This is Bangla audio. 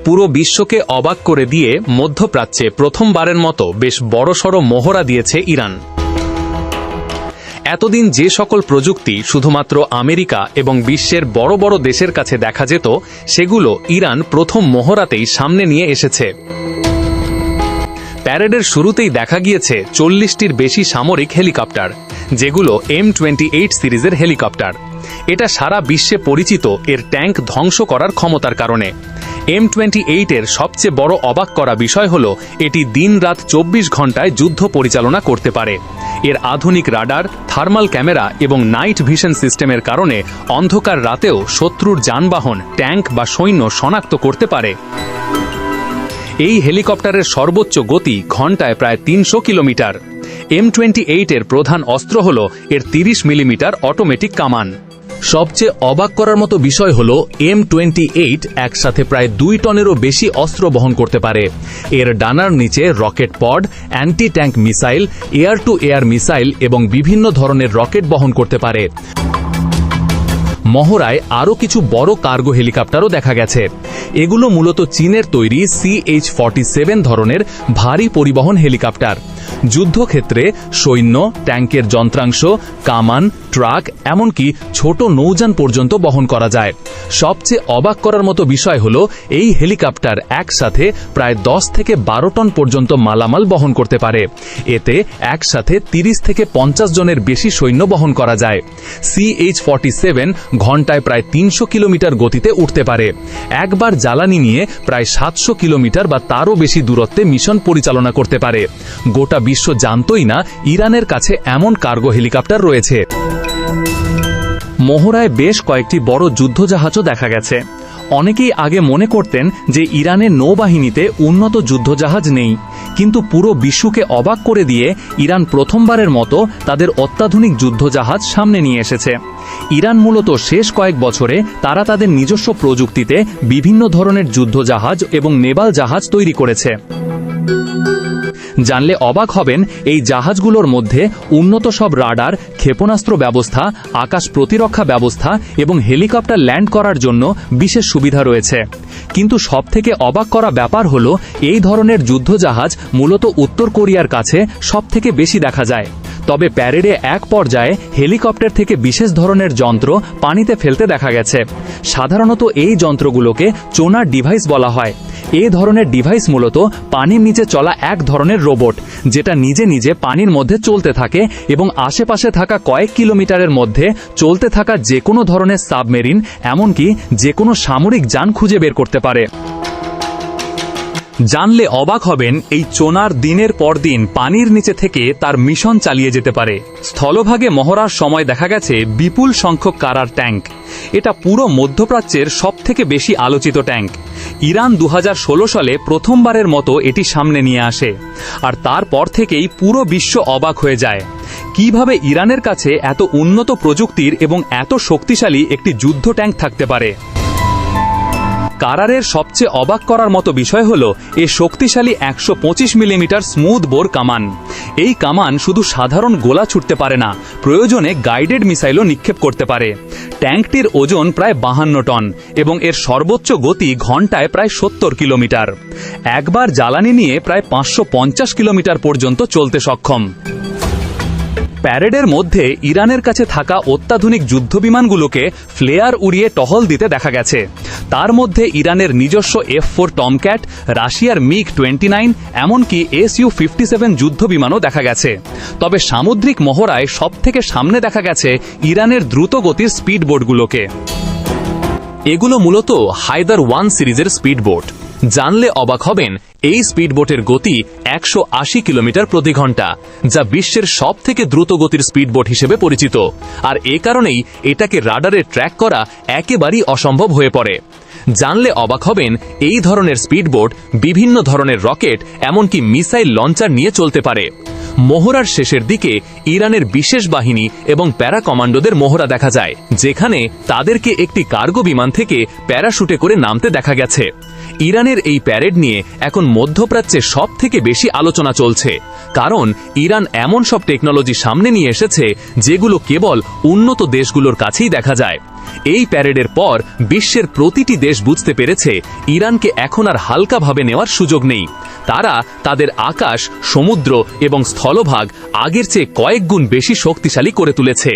পুরো বিশ্বকে অবাক করে দিয়ে মধ্যপ্রাচ্যে প্রথমবারের মতো বেশ বড়সড় মহড়া দিয়েছে ইরান। এতদিন যে সকল প্রযুক্তি শুধুমাত্র আমেরিকা এবং বিশ্বের বড় বড় দেশের কাছে দেখা যেত, সেগুলো ইরান প্রথম মহড়াতেই সামনে নিয়ে এসেছে। প্যারেডের শুরুতেই দেখা গিয়েছে 40টির বেশি সামরিক হেলিকপ্টার, যেগুলো M28 সিরিজের হেলিকপ্টার। এটা সারা বিশ্বে পরিচিত এর ট্যাঙ্ক ধ্বংস করার ক্ষমতার কারণে। M28 এর সবচেয়ে বড় অবাক করা বিষয় হল এটি দিন-রাত 24 ঘন্টায় যুদ্ধ পরিচালনা করতে পারে। এর আধুনিক রাডার, থার্মাল ক্যামেরা এবং নাইট ভিশন সিস্টেমের কারণে অন্ধকার রাতেও শত্রুর যানবাহন, ট্যাঙ্ক বা সৈন্য শনাক্ত করতে পারে। এই হেলিকপ্টারের সর্বোচ্চ গতি ঘণ্টায় প্রায় 300 কিলোমিটার। M28 এর প্রধান অস্ত্র হল এর 30 মিলিমিটার অটোমেটিক কামান। সবচেয়ে অবাক করার মতো বিষয় হল M28 একসাথে প্রায় 2 টনেরও বেশি অস্ত্র বহন করতে পারে। এর ডানার নিচে রকেট পড, anti tank missile, air two air missile এবং বিভিন্ন ধরনের রকেট বহন করতে পারে। মহড়ায় আরও কিছু বড় কার্গো হেলিকপ্টারও দেখা গেছে। এগুলো মূলত চীনের তৈরি CH-47 ধরনের ভারী পরিবহন হেলিকপ্টার। যুদ্ধক্ষেত্রে সৈন্য, ট্যাঙ্কের যন্ত্রাংশ, কামান, ট্রাক, এমনকি ছোট নৌযান পর্যন্ত বহন করা যায়। সবচেয়ে অবাক করার মতো বিষয় হল এই হেলিকপ্টার একসাথে প্রায় 10 থেকে 12 টন পর্যন্ত মালামাল বহন করতে পারে। এতে একসাথে 30 থেকে 50 জনের বেশি সৈন্য বহন করা যায়। CH-47 ঘণ্টায় প্রায় 300 কিলোমিটার গতিতে উঠতে পারে। একবার জ্বালানি নিয়ে প্রায় 700 কিলোমিটার বা তারও বেশি দূরত্বে মিশন পরিচালনা করতে পারে। গোটা বিশ্ব জানতই না ইরানের কাছে এমন কার্গো হেলিকপ্টার রয়েছে। মহড়ায় বেশ কয়েকটি বড় যুদ্ধজাহাজও দেখা গেছে। অনেকেই আগে মনে করতেন যে ইরানের নৌবাহিনীতে উন্নত যুদ্ধজাহাজ নেই, কিন্তু পুরো বিশ্বকে অবাক করে দিয়ে ইরান প্রথমবারের মতো তাদের অত্যাধুনিক যুদ্ধজাহাজ সামনে নিয়ে এসেছে। ইরান মূলত শেষ কয়েক বছরে তারা তাদের নিজস্ব প্রযুক্তিতে বিভিন্ন ধরনের যুদ্ধজাহাজ এবং নেভাল জাহাজ তৈরি করেছে। জানলে অবাক হবেন, এই জাহাজগুলোর মধ্যে উন্নত সব রাডার, ক্ষেপণাস্ত্র ব্যবস্থা, আকাশ প্রতিরক্ষা ব্যবস্থা এবং হেলিকপ্টার ল্যান্ড করার জন্য বিশেষ সুবিধা রয়েছে। কিন্তু সবথেকে অবাক করা ব্যাপার হল এই ধরনের যুদ্ধজাহাজ মূলত উত্তর কোরিয়ার কাছে সবথেকে বেশি দেখা যায়। তবে প্যারেডে এক পর্যায়ে হেলিকপ্টার থেকে বিশেষ ধরনের যন্ত্র পানিতে ফেলতে দেখা গেছে। সাধারণত এই যন্ত্রগুলোকে সোনার ডিভাইস বলা হয়। এই ধরনের ডিভাইস মূলত পানির নিচে চলা এক ধরনের রোবট, যেটা নিজে নিজে পানির মধ্যে চলতে থাকে এবং আশেপাশে থাকা কয়েক কিলোমিটারের মধ্যে চলতে থাকা যে কোনো ধরনের সাবমেরিন, এমনকি যে কোনো সামরিক যান খুঁজে বের করতে পারে। জানলে অবাক হবেন, এই সোনার দিনের পর দিন পানির নিচে থেকে তার মিশন চালিয়ে যেতে পারে। স্থলভাগে মহড়ার সময় দেখা গেছে বিপুল সংখ্যক কারার ট্যাঙ্ক। এটা পুরো মধ্যপ্রাচ্যের সবথেকে বেশি আলোচিত ট্যাঙ্ক। ইরান 2016 সালে প্রথমবারের মতো এটি সামনে নিয়ে আসে, আর তারপর থেকেই পুরো বিশ্ব অবাক হয়ে যায়। কিভাবে ইরানের কাছে এত উন্নত প্রযুক্তির এবং এত শক্তিশালী একটি যুদ্ধ ট্যাঙ্ক থাকতে পারে? কারারের সবচেয়ে অবাক করার মতো বিষয় হল এ শক্তিশালী 125 মিলিমিটার স্মুথ বোর কামান। এই কামান শুধু সাধারণ গোলা ছুটতে পারে না, প্রয়োজনে গাইডেড মিসাইলও নিক্ষেপ করতে পারে। ট্যাঙ্কটির ওজন প্রায় 52 টন এবং এর সর্বোচ্চ গতি ঘণ্টায় প্রায় 70 কিলোমিটার। একবার জ্বালানি নিয়ে প্রায় 550 কিলোমিটার পর্যন্ত চলতে সক্ষম। প্যারেডের মধ্যে ইরানের কাছে থাকা অত্যাধুনিক যুদ্ধবিমানগুলোকে ফ্লেয়ার উড়িয়ে টহল দিতে দেখা গেছে। তার মধ্যে ইরানের নিজস্ব F-4 টমক্যাট, রাশিয়ার MiG-29, এমনকি Su-57 যুদ্ধবিমানও দেখা গেছে। তবে সামুদ্রিক মহড়ায় সবথেকে সামনে দেখা গেছে ইরানের দ্রুতগতির স্পিডবোটগুলোকে। এগুলো মূলত হায়দার 1 সিরিজের স্পিডবোট। জানলে অবাক হবেন, এই স্পিডবোটের গতি 180 কিলোমিটার প্রতি ঘন্টা, যা বিশ্বের সবথেকে দ্রুত গতির স্পিডবোট হিসেবে পরিচিত। আর এ কারণেই এটাকে রাডারে ট্র্যাক করা একেবারেই অসম্ভব হয়ে পড়ে। জানলে অবাক হবেন, এই ধরনের স্পিডবোট বিভিন্ন ধরনের রকেট, এমনকি মিসাইল লঞ্চার নিয়ে চলতে পারে। মহড়ার শেষের দিকে ইরানের বিশেষ বাহিনী এবং প্যারা কমান্ডোদের মহড়া দেখা যায়, যেখানে তাদেরকে একটি কার্গো বিমান থেকে প্যারাশুটে করে নামতে দেখা গেছে। ইরানের এই প্যারেড নিয়ে এখন মধ্যপ্রাচ্যে সবথেকে বেশি আলোচনা চলছে, কারণ ইরান এমন সব টেকনোলজি সামনে নিয়ে এসেছে যেগুলো কেবল উন্নত দেশগুলোর কাছেই দেখা যায়। এই প্যারেডের পর বিশ্বের প্রতিটি দেশ বুঝতে পেরেছে ইরানকে এখন আর হালকাভাবে নেওয়ার সুযোগ নেই। তারা তাদের আকাশ, সমুদ্র এবং স্থলভাগ আগের চেয়ে কয়েক গুণ বেশি শক্তিশালী করে তুলেছে।